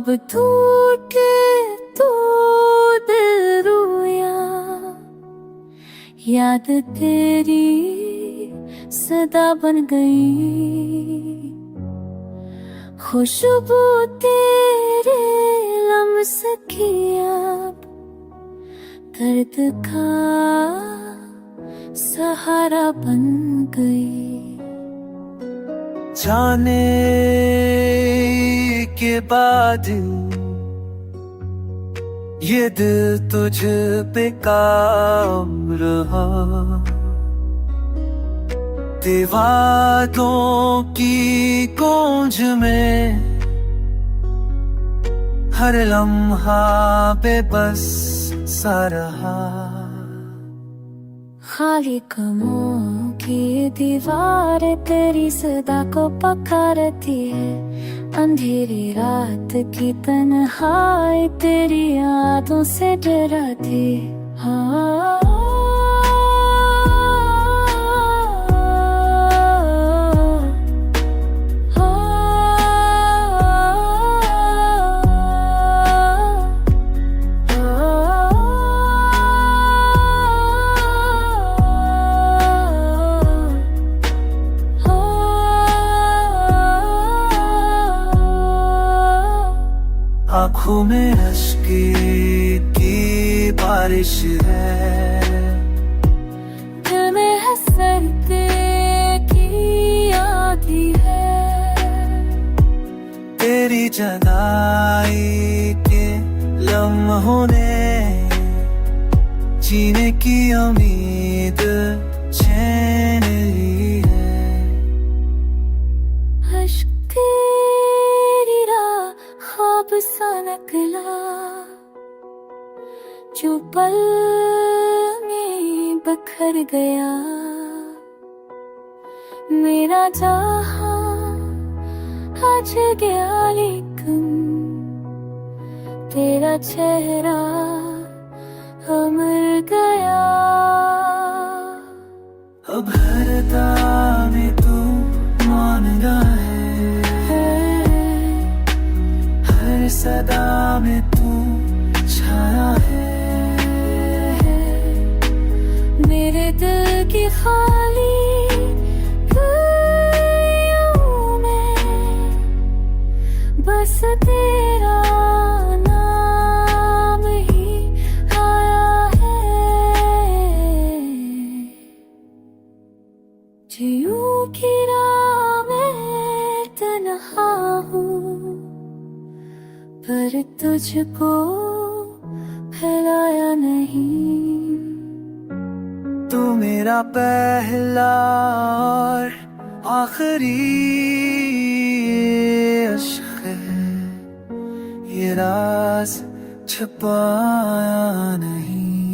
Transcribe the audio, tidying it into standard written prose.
ख्वाब टूटे तो दिल रोया, याद तेरी सदा बन गई। खुशबू तेरे लम्स की अब दर्द का सहारा बन गई। जाने के बाद ये दिल तुझ पे काम रहा, दीवारों की गूंज में हर लम्हा बेबस सा रहा। खाली कमों की दीवार तेरी सदा को पकारती है, अंधेरी रात की तन्हाई तेरी यादों से डराती। हाँ आँखों में अश्के की बारिश है, दिल में हसरते की आधी है। तेरी जदाई के लम्हों ने जीने की उम्मीद छीन ली है। अश्क तेरी राह ख्वाब सा निकला, जो पल में बखर गया। मेरा जहां आज गया लेकिन तेरा चेहरा अमर गया। अब हर दाम तू मानना है, हर सदा में तू छाया है। मेरे दिल की खाली गलियों में बस तेरा नाम ही आया है। जियूं की राह में तन्हा हूँ, पर तुझको फैलाया नहीं। तू मेरा पहला और आखिरी इश्क है, ये राज छुपाया नहीं।